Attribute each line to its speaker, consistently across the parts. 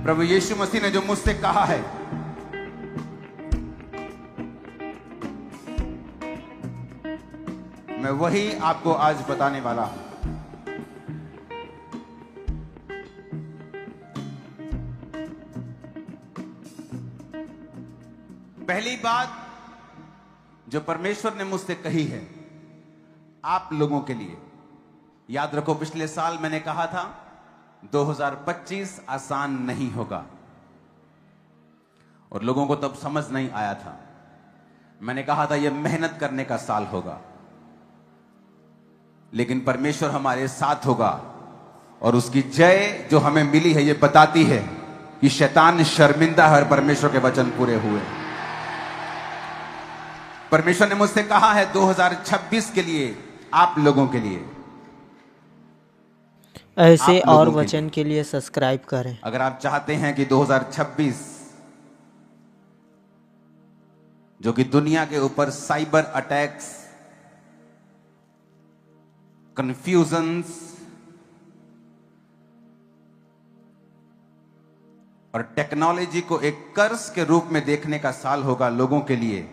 Speaker 1: प्रभु यीशु मसीह ने जो मुझसे कहा है, मैं वही आपको आज बताने वाला हूं। पहली बात जो परमेश्वर ने मुझसे कही है आप लोगों के लिए, याद रखो, पिछले साल मैंने कहा था 2025 आसान नहीं होगा, और लोगों को तब समझ नहीं आया था। मैंने कहा था यह मेहनत करने का साल होगा, लेकिन परमेश्वर हमारे साथ होगा, और उसकी जय जो हमें मिली है यह बताती है कि शैतान शर्मिंदा है और परमेश्वर के वचन पूरे हुए। परमेश्वर ने मुझसे कहा है 2026 के लिए, आप लोगों के लिए,
Speaker 2: ऐसे और वचन के लिए सब्सक्राइब करें।
Speaker 1: अगर आप चाहते हैं कि 2026 जो कि दुनिया के ऊपर साइबर अटैक्स, कंफ्यूजन्स और टेक्नोलॉजी को एक कर्स के रूप में देखने का साल होगा लोगों के लिए,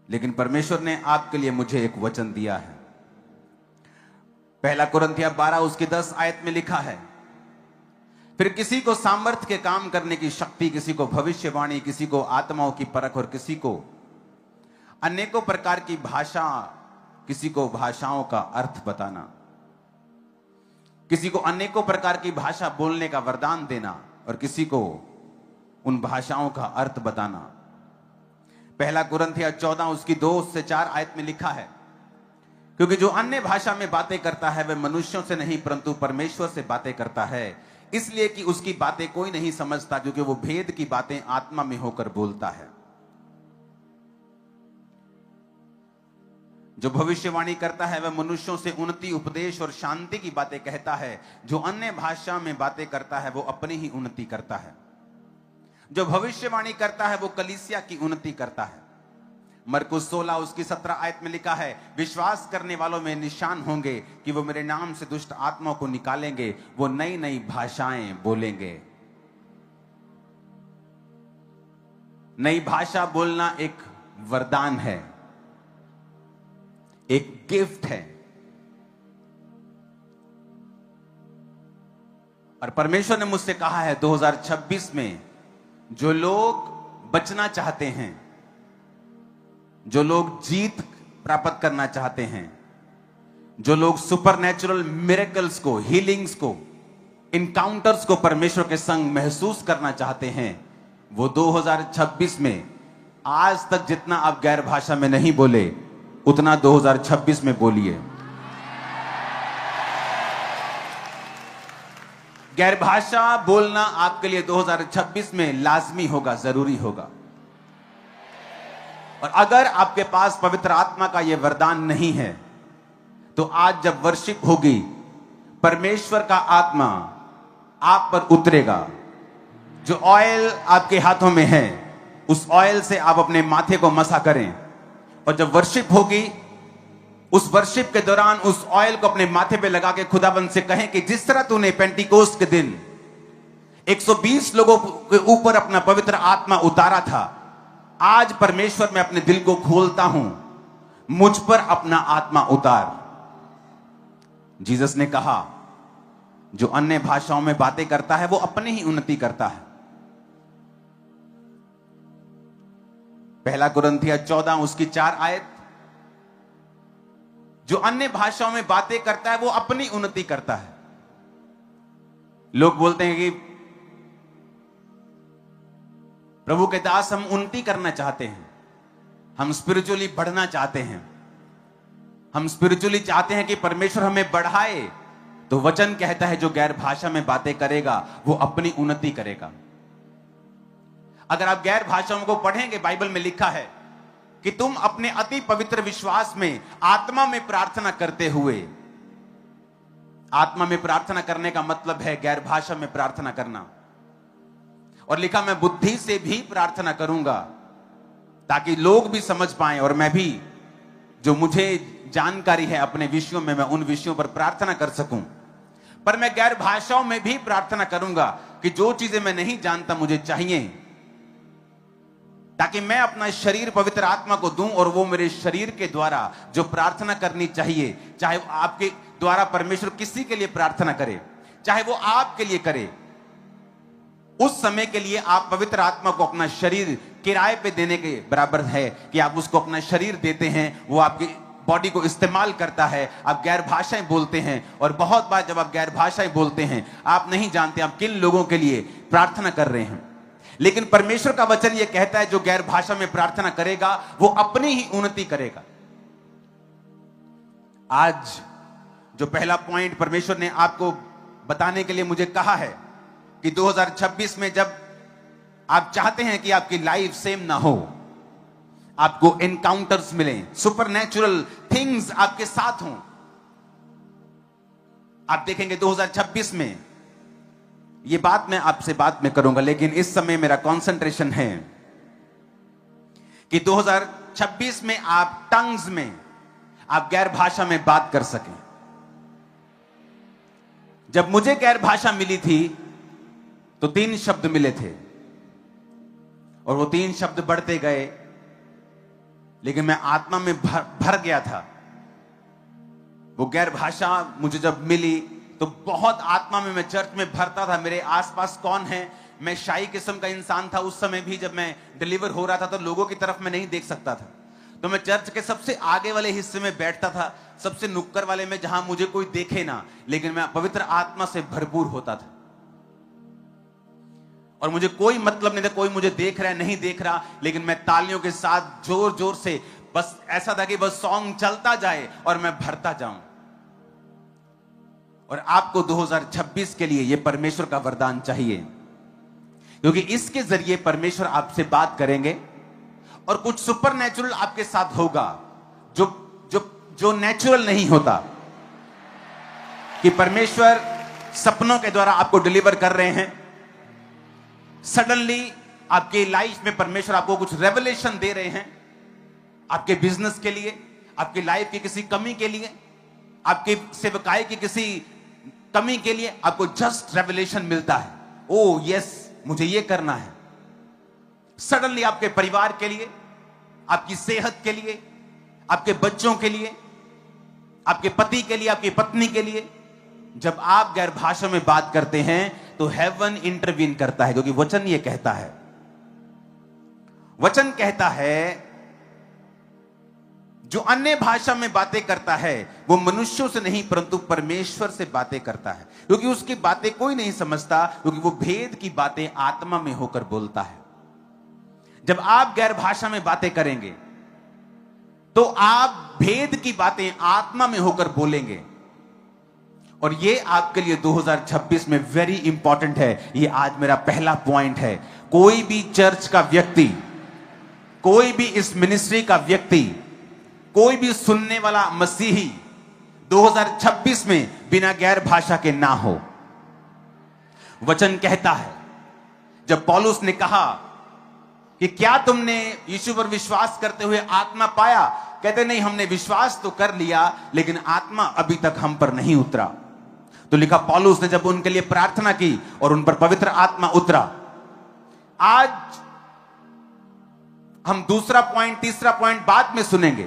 Speaker 1: लेकिन परमेश्वर ने आपके लिए मुझे एक वचन दिया है। पहला कुरिन्थियों 12 उसकी 10 आयत में लिखा है, फिर किसी को सामर्थ्य के काम करने की शक्ति, किसी को भविष्यवाणी, किसी को आत्माओं की परख, और किसी को अनेकों प्रकार की भाषा, किसी को भाषाओं का अर्थ बताना, किसी को अनेकों प्रकार की भाषा बोलने का वरदान देना, और किसी को उन भाषाओं का अर्थ बताना। पहला कुरिन्थियों 14 उसकी 2 से 4 आयत में लिखा है, क्योंकि जो अन्य भाषा में बातें करता है वह मनुष्यों से नहीं परंतु परमेश्वर से बातें करता है, इसलिए कि उसकी बातें कोई नहीं समझता, क्योंकि वो भेद की बातें आत्मा में होकर बोलता है। जो भविष्यवाणी करता है वह मनुष्यों से उन्नति, उपदेश और शांति की बातें कहता है। जो अन्य भाषा में बातें करता है वो अपनी ही उन्नति करता है। जो भविष्यवाणी करता है वो कलीसिया की उन्नति करता है। मरकुस 16 उसकी 17 आयत में लिखा है, विश्वास करने वालों में निशान होंगे कि वो मेरे नाम से दुष्ट आत्माओं को निकालेंगे, वो नई नई भाषाएं बोलेंगे। नई भाषा बोलना एक वरदान है, एक गिफ्ट है, और परमेश्वर ने मुझसे कहा है 2026 में जो लोग बचना चाहते हैं, जो लोग जीत प्राप्त करना चाहते हैं, जो लोग सुपरनैचुरल मिरेकल्स को, हीलिंग्स को, इनकाउंटर्स को परमेश्वर के संग महसूस करना चाहते हैं, वो 2026 में आज तक जितना आप गैर भाषा में नहीं बोले उतना 2026 में बोलिए। गैर भाषा बोलना आपके लिए 2026 में लाजमी होगा, जरूरी होगा। और अगर आपके पास पवित्र आत्मा का यह वरदान नहीं है तो आज जब वर्शिप होगी परमेश्वर का आत्मा आप पर उतरेगा। जो ऑयल आपके हाथों में है उस ऑयल से आप अपने माथे को मसा करें, और जब वर्शिप होगी उस वर्शिप के दौरान उस ऑयल को अपने माथे पे लगा के खुदाबंद से कहें कि जिस तरह तूने पेंटिकोस्ट के दिन 120 लोगों के ऊपर अपना पवित्र आत्मा उतारा था, आज परमेश्वर मैं अपने दिल को खोलता हूं, मुझ पर अपना आत्मा उतार। जीसस ने कहा जो अन्य भाषाओं में बातें करता है वो अपनी ही उन्नति करता है। पहला कुरिन्थियों 14 उसकी 4 आयत, जो अन्य भाषाओं में बातें करता है वो अपनी उन्नति करता है। लोग बोलते हैं कि प्रभु के दास हम उन्नति करना चाहते हैं, हम स्पिरिचुअली बढ़ना चाहते हैं, हम स्पिरिचुअली चाहते हैं कि परमेश्वर हमें बढ़ाए। तो वचन कहता है जो गैर भाषा में बातें करेगा वो अपनी उन्नति करेगा। अगर आप गैर भाषाओं को पढ़ेंगे, बाइबल में लिखा है कि तुम अपने अति पवित्र विश्वास में आत्मा में प्रार्थना करते हुए, आत्मा में प्रार्थना करने का मतलब है गैर भाषा में प्रार्थना करना, और लिखा मैं बुद्धि से भी प्रार्थना करूंगा ताकि लोग भी समझ पाएं और मैं भी जो मुझे जानकारी है अपने विषयों में मैं उन विषयों पर प्रार्थना कर सकूं। पर मैं गैर भाषाओं में भी प्रार्थना करूंगा कि जो चीजें मैं नहीं जानता मुझे चाहिए, ताकि मैं अपना शरीर पवित्र आत्मा को दूं और वो मेरे शरीर के द्वारा जो प्रार्थना करनी चाहिए, चाहे वो आपके द्वारा परमेश्वर किसी के लिए प्रार्थना करे, चाहे वो आपके लिए करे, उस समय के लिए आप पवित्र आत्मा को अपना शरीर किराए पे देने के बराबर है कि आप उसको अपना शरीर देते हैं, वो आपकी बॉडी को इस्तेमाल करता है, आप गैर भाषाएं बोलते हैं। और बहुत बार जब आप गैर भाषाएं बोलते हैं, आप नहीं जानते आप किन लोगों के लिए प्रार्थना कर रहे हैं, लेकिन परमेश्वर का वचन यह कहता है जो गैर भाषा में प्रार्थना करेगा वो अपनी ही उन्नति करेगा। आज जो पहला पॉइंट परमेश्वर ने आपको बताने के लिए मुझे कहा है कि 2026 में जब आप चाहते हैं कि आपकी लाइफ सेम ना हो, आपको एनकाउंटर्स मिले, सुपरनैचुरल थिंग्स आपके साथ हों, आप देखेंगे 2026 में, ये बात मैं आपसे बाद में करूंगा, लेकिन इस समय मेरा कंसंट्रेशन है कि 2026 में आप टंग्स में, आप गैर भाषा में बात कर सकें। जब मुझे गैर भाषा मिली थी तो 3 शब्द मिले थे और वो 3 शब्द बढ़ते गए, लेकिन मैं आत्मा में भर गया था। वो गैर भाषा मुझे जब मिली तो बहुत आत्मा में, मैं चर्च में भरता था। मेरे आसपास कौन है, मैं शाही किस्म का इंसान था उस समय भी। जब मैं डिलीवर हो रहा था तो लोगों की तरफ मैं नहीं देख सकता था, तो मैं चर्च के सबसे आगे वाले हिस्से में बैठता था, सबसे नुक्कड़ वाले में, जहां मुझे कोई देखे ना, लेकिन मैं पवित्र आत्मा से भरपूर होता था और मुझे कोई मतलब नहीं था कोई मुझे देख रहा है नहीं देख रहा, लेकिन मैं तालियों के साथ जोर जोर से, बस ऐसा था कि बस सॉन्ग चलता जाए और मैं भरता जाऊं। और आपको 2026 के लिए यह परमेश्वर का वरदान चाहिए, क्योंकि इसके जरिए परमेश्वर आपसे बात करेंगे और कुछ सुपरनैचुरल आपके साथ होगा जो जो जो नेचुरल नहीं होता। कि परमेश्वर सपनों के द्वारा आपको डिलीवर कर रहे हैं, सडनली आपके लाइफ में परमेश्वर आपको कुछ रेवलेशन दे रहे हैं, आपके बिजनेस के लिए, आपकी लाइफ की किसी कमी के लिए, आपकी सेवकाई की किसी कमी के लिए आपको जस्ट रेवलेशन मिलता है। ओ यस, मुझे ये करना है। सडनली आपके परिवार के लिए, आपकी सेहत के लिए, आपके बच्चों के लिए, आपके पति के लिए, आपकी पत्नी के लिए, जब आप गैर भाषा में बात करते हैं तो हेवन इंटरवीन करता है, क्योंकि वचन ये कहता है, वचन कहता है जो अन्य भाषा में बातें करता है वो मनुष्यों से नहीं परंतु परमेश्वर से बातें करता है, क्योंकि उसकी बातें कोई नहीं समझता, क्योंकि वो भेद की बातें आत्मा में होकर बोलता है। जब आप गैर भाषा में बातें करेंगे तो आप भेद की बातें आत्मा में होकर बोलेंगे, और ये आपके लिए 2026 में वेरी इंपॉर्टेंट है। ये आज मेरा पहला पॉइंट है। कोई भी चर्च का व्यक्ति, कोई भी इस मिनिस्ट्री का व्यक्ति, कोई भी सुनने वाला मसीही 2026 में बिना गैर भाषा के ना हो। वचन कहता है, जब पौलुस ने कहा कि क्या तुमने यीशु पर विश्वास करते हुए आत्मा पाया, कहते नहीं, हमने विश्वास तो कर लिया लेकिन आत्मा अभी तक हम पर नहीं उतरा। तो लिखा पौलुस ने जब उनके लिए प्रार्थना की और उन पर पवित्र आत्मा उतरा। आज हम दूसरा पॉइंट, तीसरा पॉइंट बाद में सुनेंगे,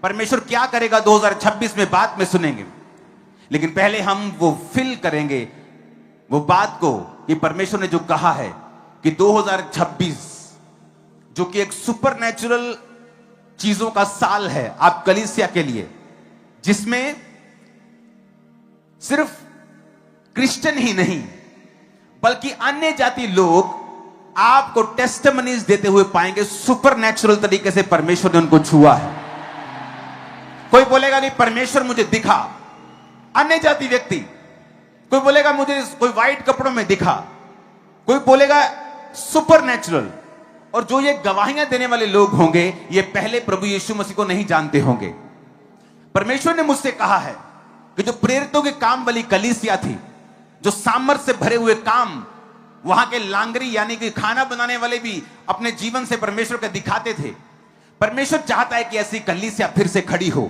Speaker 1: परमेश्वर क्या करेगा 2026 में बाद में सुनेंगे, लेकिन पहले हम वो फील करेंगे वो बात को कि परमेश्वर ने जो कहा है कि 2026 जो कि एक सुपरनैचुरल चीजों का साल है आप कलीसिया के लिए, जिसमें सिर्फ क्रिश्चियन ही नहीं बल्कि अन्य जाति लोग आपको टेस्टिमनीज देते हुए पाएंगे, सुपरनैचुरल तरीके से परमेश्वर ने उनको छुआ है। कोई बोलेगा कि परमेश्वर मुझे दिखा, अन्य जाति व्यक्ति, कोई बोलेगा मुझे कोई व्हाइट कपड़ों में दिखा, कोई बोलेगा सुपरनैचुरल। और जो ये गवाहियां देने वाले लोग होंगे ये पहले प्रभु यीशु मसीह को नहीं जानते होंगे। परमेश्वर ने मुझसे कहा है कि जो प्रेरितों के काम वाली कलीसिया थी, जो सामर्थ से भरे हुए काम, वहां के लांगरी यानी कि खाना बनाने वाले भी अपने जीवन से परमेश्वर को दिखाते थे। परमेश्वर चाहता है कि ऐसी कलीसिया फिर से खड़ी हो,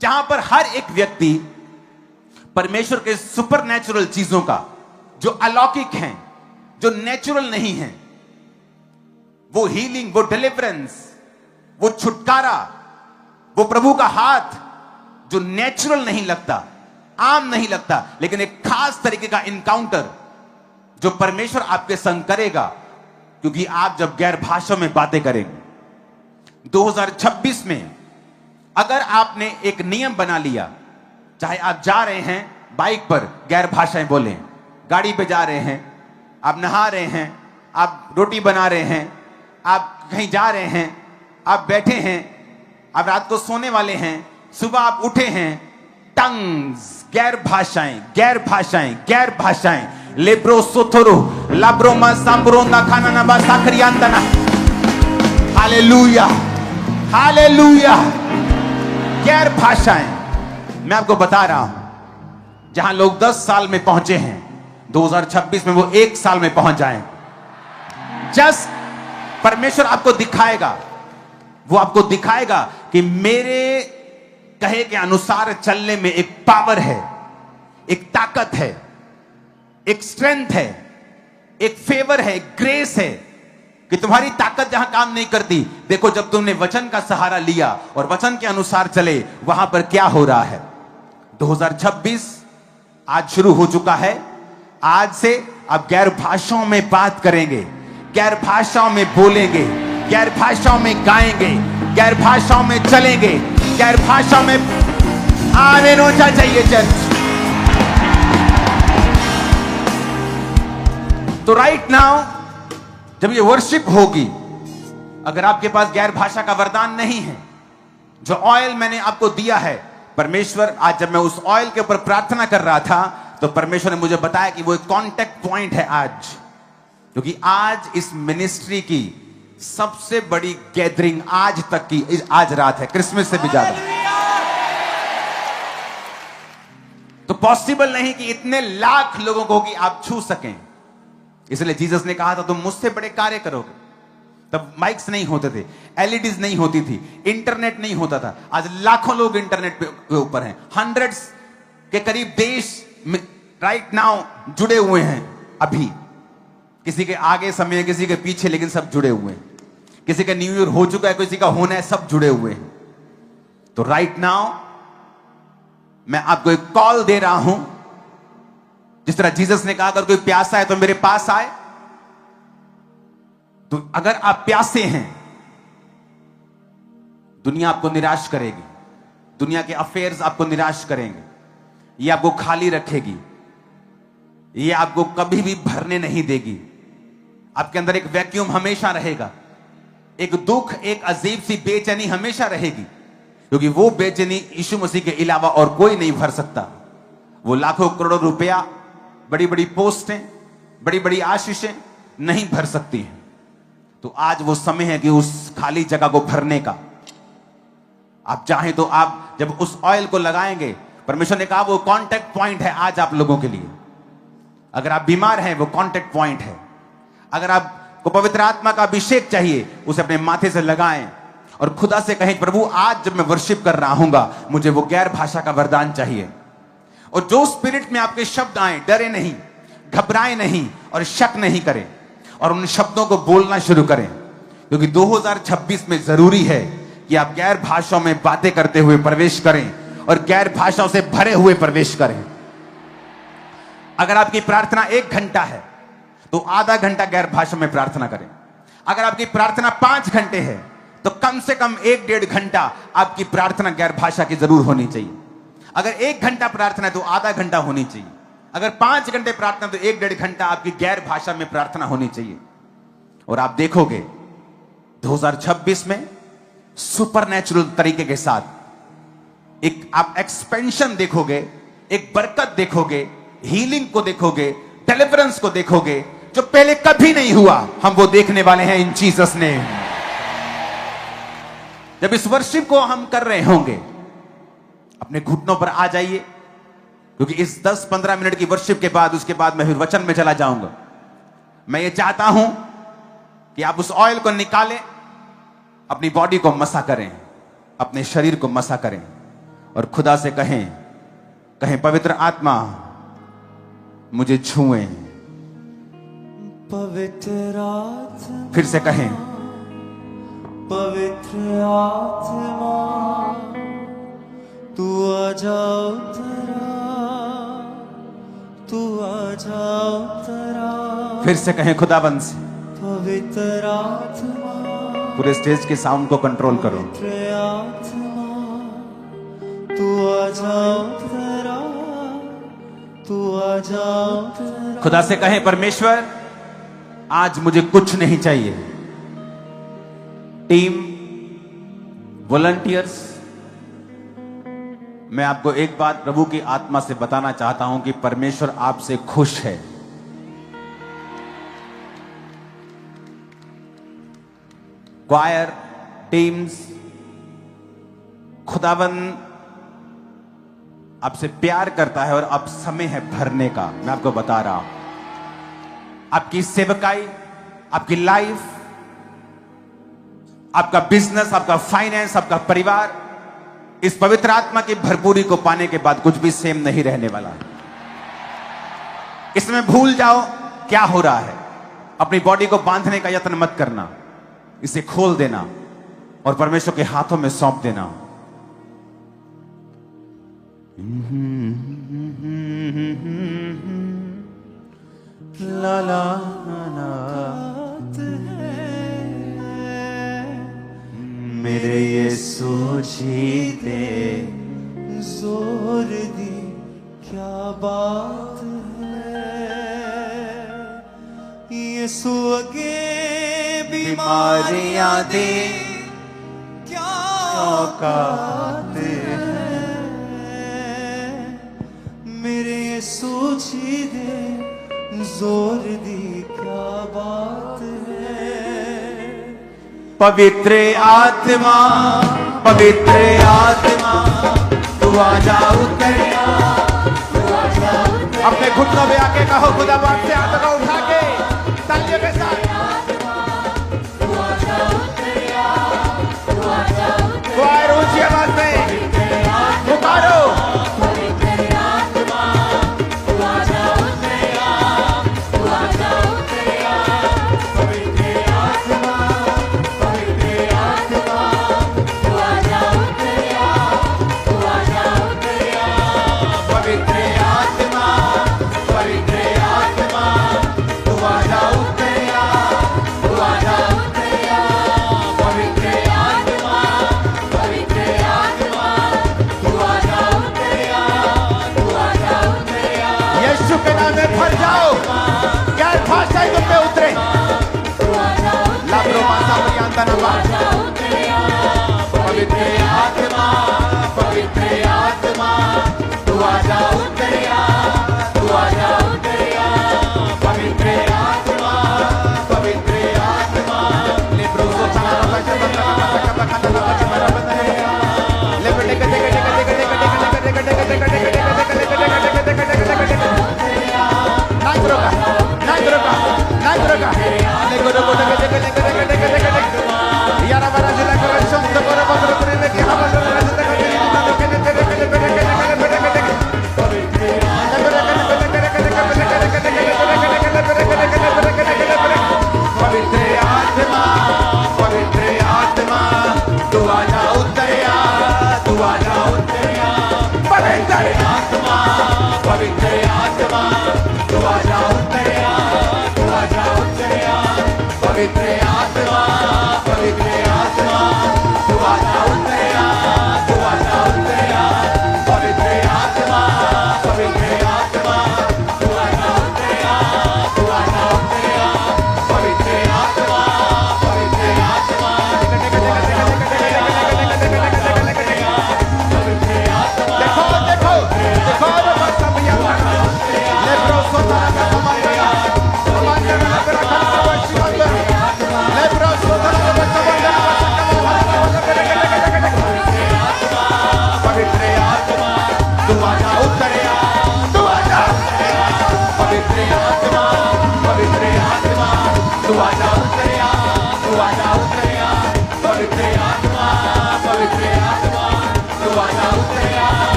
Speaker 1: जहां पर हर एक व्यक्ति परमेश्वर के सुपरनैचुरल चीजों का, जो अलौकिक हैं, जो नेचुरल नहीं है, वो हीलिंग, वो डिलीवरेंस, वो छुटकारा, वो प्रभु का हाथ, जो नेचुरल नहीं लगता, आम नहीं लगता, लेकिन एक खास तरीके का इनकाउंटर जो परमेश्वर आपके संग करेगा, क्योंकि आप जब गैर भाषा में बातें करेंगे। 2026 में अगर आपने एक नियम बना लिया, चाहे आप जा रहे हैं बाइक पर गैर भाषाएं बोलें, गाड़ी पे जा रहे हैं, आप नहा रहे हैं, आप रोटी बना रहे हैं, आप कहीं जा रहे हैं, आप बैठे हैं, आप रात को सोने वाले हैं, सुबह आप उठे हैं, टंग्स, गैर भाषाएं, गैर भाषाएं, गैर भाषाएं, लेब्रो सोथोरो लाब्रोमा सांब्रोंदा खाना ना बा साखरियांदना। Hallelujah, hallelujah. गैर भाषाएं, मैं आपको बता रहा हूं, जहां लोग 10 साल में पहुंचे हैं, 2026 में वो 1 साल में पहुंच जाएं। जस्ट परमेश्वर आपको दिखाएगा, वो आपको दिखाएगा कि मेरे कहे के अनुसार चलने में एक पावर है, एक ताकत है, एक स्ट्रेंथ है, एक फेवर है, एक ग्रेस है, कि तुम्हारी ताकत जहां काम नहीं करती, देखो जब तुमने वचन का सहारा लिया और वचन के अनुसार चले, वहां पर क्या हो रहा है। 2026 आज शुरू हो चुका है। आज से आप गैर भाषाओं में बात करेंगे, गैर भाषाओं में बोलेंगे, गैर भाषाओं में गाएंगे, गैर भाषाओं में चलेंगे, गैर भाषाओं में आने रोचा चाहिए चर्च। तो राइट नाउ जब ये वर्शिप होगी, अगर आपके पास गैर भाषा का वरदान नहीं है, जो ऑयल मैंने आपको दिया है, परमेश्वर, आज जब मैं उस ऑयल के ऊपर प्रार्थना कर रहा था, तो परमेश्वर ने मुझे बताया कि वो एक कांटेक्ट पॉइंट है आज, क्योंकि आज इस मिनिस्ट्री की सबसे बड़ी गैदरिंग आज तक की आज रात है, क्रिसमस से भी ज्यादा। तो पॉसिबल नहीं कि इतने लाख लोगों को कि आप छू सकें, इसलिए जीसस ने कहा था तुम मुझसे बड़े कार्य करोगे। तब माइक्स नहीं होते थे, एलईडीज नहीं होती थी, इंटरनेट नहीं होता था। आज लाखों लोग इंटरनेट के ऊपर हैं, हंड्रेड्स के करीब देश राइट नाउ जुड़े हुए हैं। अभी किसी के आगे समय, किसी के पीछे, लेकिन सब जुड़े हुए हैं। किसी का न्यू ईयर हो चुका है, किसी का होना है, सब जुड़े हुए हैं। तो राइट नाउ मैं आपको एक कॉल दे रहा हूं, जिस तरह जीसस ने कहा अगर कोई प्यासा है तो मेरे पास आए। तो अगर आप प्यासे हैं, दुनिया आपको निराश करेगी, दुनिया के अफेयर्स आपको निराश करेंगे, ये आपको खाली रखेगी, ये आपको कभी भी भरने नहीं देगी। आपके अंदर एक वैक्यूम हमेशा रहेगा, एक दुख, एक अजीब सी बेचैनी हमेशा रहेगी, क्योंकि वो बेचैनी यीशु मसीह के अलावा और कोई नहीं भर सकता। वो लाखों करोड़ों रुपया, बड़ी बड़ी पोस्टें, बड़ी बड़ी आशीषें नहीं भर सकती हैं। तो आज वो समय है कि उस खाली जगह को भरने का। आप चाहें तो आप जब उस ऑयल को लगाएंगे, परमेश्वर ने कहा वो कांटेक्ट पॉइंट है आज आप लोगों के लिए। अगर आप बीमार हैं, वो कांटेक्ट पॉइंट है। अगर आपको पवित्र आत्मा का अभिषेक चाहिए, उसे अपने माथे से लगाएं और खुदा से कहें प्रभु आज जब मैं वर्शिप कर रहा हूंगा, मुझे वो गैर भाषा का वरदान चाहिए। और जो स्पिरिट में आपके शब्द आए, डरे नहीं, घबराए नहीं और शक नहीं करें, और उन शब्दों को बोलना शुरू करें, क्योंकि 2026 में जरूरी है कि आप गैर भाषाओं में बातें करते हुए प्रवेश करें और गैर भाषाओं से भरे हुए प्रवेश करें। अगर आपकी प्रार्थना 1 घंटा है तो आधा घंटा गैर भाषा में प्रार्थना करें। अगर आपकी प्रार्थना 5 घंटे है तो कम से कम 1-1.5 घंटा आपकी प्रार्थना गैर भाषा की जरूर होनी चाहिए। अगर 1 घंटा प्रार्थना है तो आधा घंटा होनी चाहिए। अगर 5 घंटे प्रार्थना तो 1-1.5 घंटा आपकी गैर भाषा में प्रार्थना होनी चाहिए। और आप देखोगे 2026 में सुपरनैचुरल तरीके के साथ एक आप एक्सपेंशन देखोगे, एक बरकत देखोगे, हीलिंग को देखोगे, डिलीवरेंस को देखोगे, जो पहले कभी नहीं हुआ। हम वो देखने वाले हैं इन जीसस नेम। जब इस वर्शिप को हम कर रहे होंगे, अपने घुटनों पर आ जाइए, क्योंकि इस 10-15 मिनट की वर्शिप के बाद, उसके बाद मैं फिर वचन में चला जाऊंगा। मैं ये चाहता हूं कि आप उस ऑयल को निकालें, अपनी बॉडी को मसा करें, अपने शरीर को मसा करें और खुदा से कहें कहें पवित्र आत्मा मुझे छुए।
Speaker 3: पवित्र आत्मा,
Speaker 1: फिर से कहें
Speaker 3: पवित्र आत्मा, तू आ जाओ तेरा, तू आ जाओ तेरा।
Speaker 1: फिर से कहें खुदाबंद से।
Speaker 3: पवित्र आत्मा,
Speaker 1: पूरे स्टेज के साउंड को कंट्रोल करो।
Speaker 3: पवित्र आत्मा, तू आ जाओ तेरा, तू आ जाओ तेरा।
Speaker 1: खुदा से कहें परमेश्वर आज मुझे कुछ नहीं चाहिए। टीम, वॉलंटियर्स, मैं आपको एक बात प्रभु की आत्मा से बताना चाहता हूं कि परमेश्वर आपसे खुश है। क्वायर, टीम्स, खुदाबंद आपसे प्यार करता है और अब समय है भरने का। मैं आपको बता रहा हूं, आपकी सेवकाई, आपकी लाइफ, आपका बिजनेस, आपका फाइनेंस, आपका परिवार इस पवित्र आत्मा की भरपूरी को पाने के बाद कुछ भी सेम नहीं रहने वाला। इसमें भूल जाओ क्या हो रहा है। अपनी बॉडी को बांधने का यत्न मत करना, इसे खोल देना और परमेश्वर के हाथों में सौंप देना।
Speaker 3: ला ला ला मेरे यीशु जी दे जोर दी, क्या बात है। यीशु अगे बीमारियां दे क्या औकात है। मेरे यीशु जी दे जोर दी, क्या बात है। पवित्र आत्मा, पवित्र आत्मा, तू आ जा उतरिया, तू आ जा उतरिया।
Speaker 1: अपने घुटनों पे आके कहो खुदाबंद से, हाथों को उठा के तालियों के साथ। क्वायर ऊंची आवाज में पुकारो। भर जाओ, गैर भाषाई तुम पे उतरे। लाब्रो मासा परियांता नबा। पवित्र आत्मा, पवित्र आत्मा, तू आ जा उतरिया, तू आ जा उतरिया। पवित्र आत्मा, पवित्र आत्मा, लेब्रो को चला रहा है, बच्चा खाता था, बच्चा मेरा बता है। लेब्रो टेक टेक टेक टेक टेक टेक टेक टेक टेक टेक टेक टेक नाइक रोका, नाइक रोका, लेको रोको, टेक टेक टेक टेक टेक टेक टेक, यारा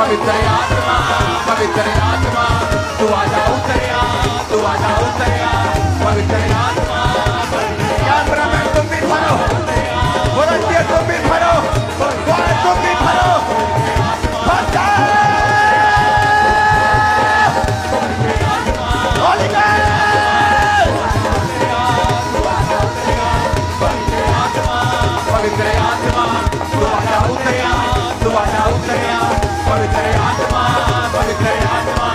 Speaker 1: पवित्र आत्मा, पवित्र आत्मा, तू आजा उतरिया, तू आजा उतरिया, पवित्र आत्मा। कैमरामैन तुम भी भरो, वॉलंटियर तुम भी भरो, क्वायर तुम भी भरो, भर जाओ। होली पवित्र आत्मा, तू आजा उतरिया, तू आजा उतरिया, पवित्र आत्मा, पवित्र आत्मा,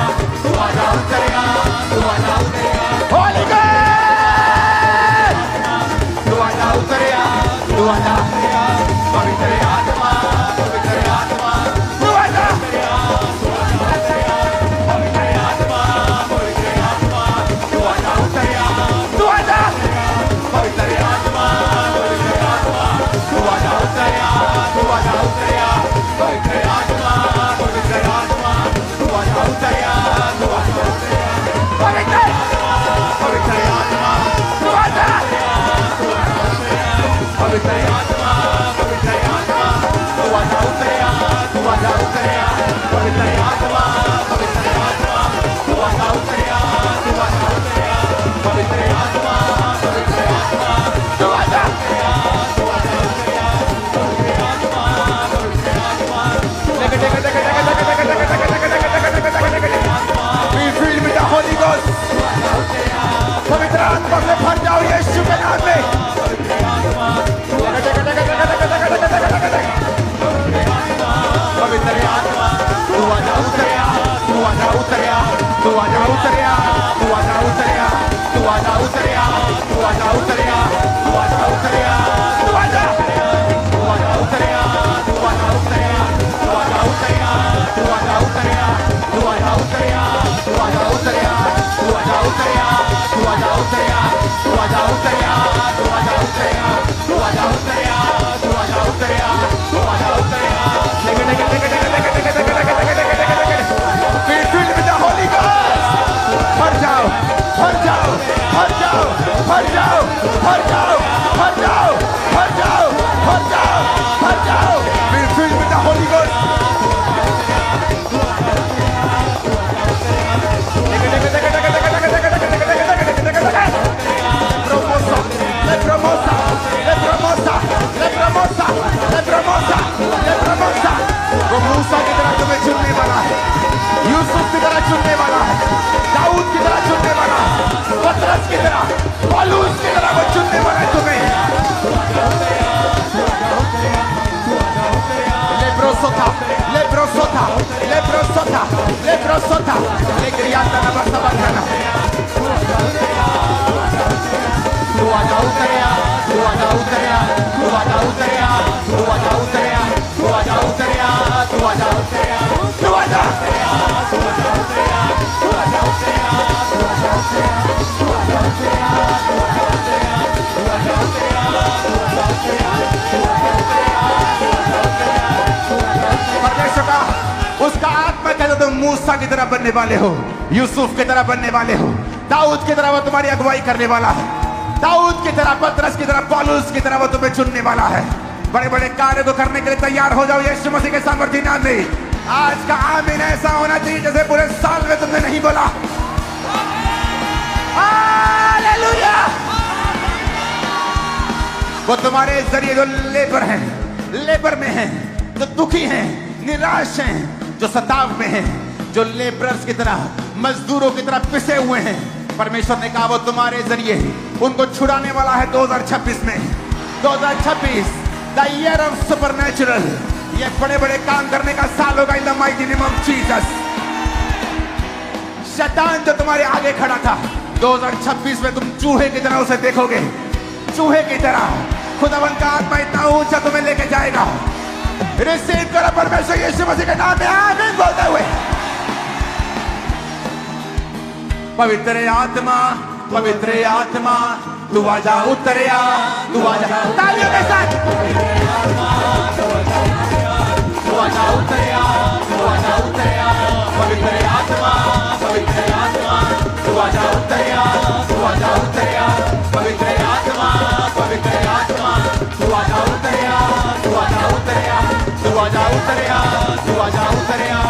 Speaker 1: तू आजा उतरिया, तू आजा उतरिया, होली तू आजा उतरिया, तू आजा उतरिया, पवित्र आत्मा, पवित्र आत्मा, तू आजा उतरिया, तू आजा उतरिया, पवित्र आत्मा, पवित्र आत्मा, तू आजा उतरिया, तू आजा पवित्र आत्मा, पवित्र आत्मा, तू आजा उतरिया, तू आजा उतरिया, पवित्र आत्मा, पवित्र आत्मा, तू आजा उतरिया, तू आजा उतरिया, पवित्र पवित्र आत्मा, तू आजा पवित्र आत्मा, पवित्र आत्मा, तू आजा उतरिया, तू आजा उतरिया, पवित्र आत्मा, पवित्र आत्मा, तू आजा उतरिया, तू आजा उतरिया, पवित्र आत्मा, पवित्र आत्मा, तू आजा उतरिया, तू आजा उतरिया, पवित्र आत्मा, पवित्र आत्मा, be filled with the Holy Ghost, पवित्र आत्मा से भर जाओ यीशु के नाम में। पवित्र आत्मा, तू आजा उतरिया, तू आजा उतरिया, तू आजा उतरिया, तू आजा उतरिया, तू आजा उतरिया, तू आजा उतरिया, तू आजा उतरिया, तू आजा तू आजा उतरिया, तू आजा उतरिया, तू आजा उतरिया, तू आजा उतरिया, तू आजा उतरिया, तू आजा उतरिया, तू आजा उतरिया, तू आजा उतरिया, तू आजा उतरिया, तू आजा उतरिया, तू आजा उतरिया, तू आजा उतरिया, तू आजा उतरिया। Be filled with the Holy Ghost. भर जाओ, भर जाओ, भर जाओ, भर जाओ, भर जाओ, भर जाओ, भर जाओ, भर जाओ, भर जाओ। Be filled with the Holy Ghost. Promosa, le promosa, le promosa, le promosa, le promosa, le promosa। वो मूसा की तरह तुम्हें चुनने वाला है, यूसुफ की तरह चुनने वाला है, दाऊद की तरह चुनने वाला है, पतरस की तरह, पौलुस की तरह वो चुनने वाला है तुम्हें। लेब्रोसोथा, लेब्रोसोथा, लेब्रोसोथा, लेब्रोसोथा, लेग्रियाता ना बरसाबाना। तू आजा उतरिया, तू आजा उतरिया, तू आजा उतरिया, तू आजा उतरिया, तू आजा उतरिया, तू आजा उतरिया, तू आजा उतरिया, तू आजा उतरिया, तू आजा उतरिया, तू आजा उतरिया, तू आजा उतरिया, तू आजा उतरिया, तू आजा उतरिया, तू आजा उतरिया, तू आजा उतरिया, तू आजा उतरिया, तू आजा उतरिया। परमेश्वर का उसका आत्मा कहता तुम मूसा की तरह बनने वाले हो, यूसुफ की तरह बनने वाले हो, दाऊद की तरह वो तुम्हारी अगुवाई करने वाला है, दाऊद की तरह, पतरस की तरह, पौलुस की तरह वो तुम्हें चुनने वाला है। बड़े बड़े कार्य को करने के लिए तैयार हो जाओ यीशु मसीह के सामर्थ्य नाम में। आज का आमीन ऐसा होना चाहिए जैसे पूरे साल में तुमने नहीं बोला। हालेलुया। वो तुम्हारे जरिए जो लेबर हैं, लेबर में हैं, जो दुखी हैं, निराश हैं, जो सताव में हैं, जो लेबरर्स की तरह, मजदूरों की तरह पिसे हुए हैं, परमेश्वर ने कहा वो तुम्हारे जरिए उनको छुड़ाने वाला है 2026 में। 2026 द ईयर ऑफ सुपरनैचुरल, ये बड़े बड़े काम करने का साल होगा in the mighty name of Jesus. शैतान जो तुम्हारे आगे खड़ा था, 2026 में तुम चूहे की तरह उसे देखोगे, चूहे की तरह। खुदावन का आत्मा इतना ऊंचा तुम्हें लेके जाएगा। रिसीव करो परमेश्वर यीशु मसीह के नाम में आमीन बोलते हुए। पवित्र आत्मा, पवित्र आत्मा, तू आजा उतरिया, तू आजा, तालियों के साथ। तू आजा उतरिया, तू आजा उतरिया, पवित्र आत्मा, पवित्र आत्मा, तू आजा उतरिया, तू आजा उतरिया, पवित्र आत्मा, पवित्र आत्मा, तू आजा उतरिया, तू आजा उतरिया, तू आजा उतरिया, तू आजा उतरिया।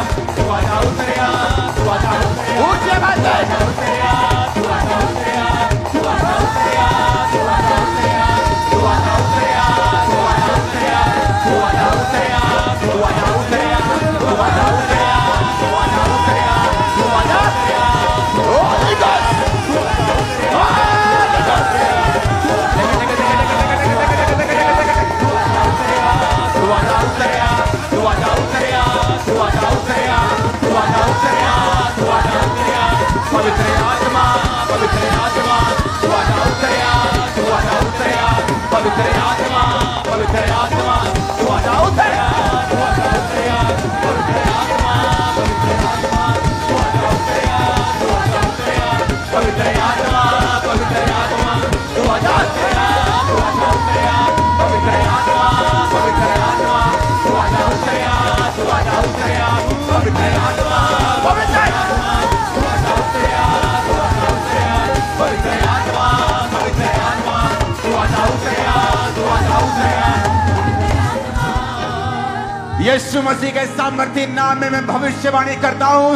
Speaker 1: यीशु मसीह के सामर्थ्य नाम में मैं भविष्यवाणी करता हूं,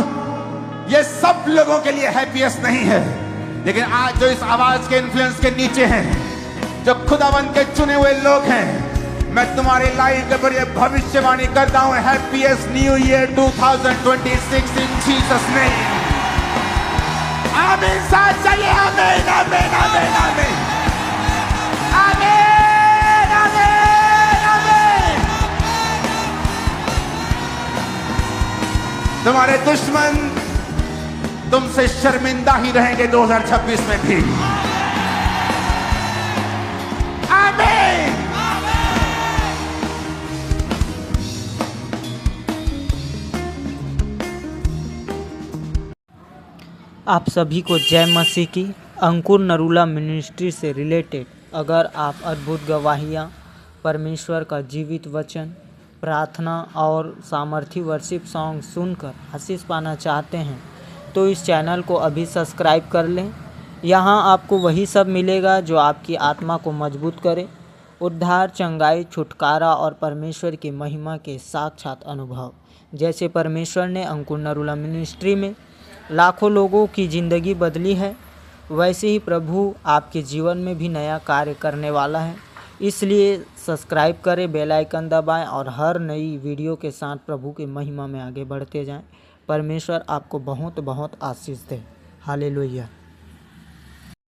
Speaker 1: ये सब लोगों के लिए हैप्पीएस्ट नहीं है, लेकिन आज जो इस आवाज के इन्फ्लुएंस के नीचे हैं, जो खुदावंत के चुने हुए लोग हैं, मैं तुम्हारी लाइफ के ऊपर ये भविष्यवाणी करता हूं, हैप्पीएस्ट न्यू ईयर 2026 इन जीसस नेम। आमीन। साथ चाहिए आमीन आमीन आमीन आमीन आमीन आमीन आमीन। तुम्हारे दुश्मन तुमसे शर्मिंदा ही रहेंगे 2026 में भी। आमीन।
Speaker 2: आप सभी को जय मसीह की। अंकुर नरूला मिनिस्ट्री से रिलेटेड अगर आप अद्भुत गवाहियाँ, परमेश्वर का जीवित वचन, प्रार्थना और सामर्थी वर्शिप सॉन्ग सुनकर आशीष पाना चाहते हैं तो इस चैनल को अभी सब्सक्राइब कर लें। यहाँ आपको वही सब मिलेगा जो आपकी आत्मा को मजबूत करे, उद्धार, चंगाई, छुटकारा और परमेश्वर की महिमा के साक्षात अनुभव। जैसे परमेश्वर ने अंकुर नरूला मिनिस्ट्री में लाखों लोगों की ज़िंदगी बदली है, वैसे ही प्रभु आपके जीवन में भी नया कार्य करने वाला है। इसलिए सब्सक्राइब करें, बेल आइकन दबाएं और हर नई वीडियो के साथ प्रभु की महिमा में आगे बढ़ते जाएं। परमेश्वर आपको बहुत बहुत आशीष दे। हालेलुया।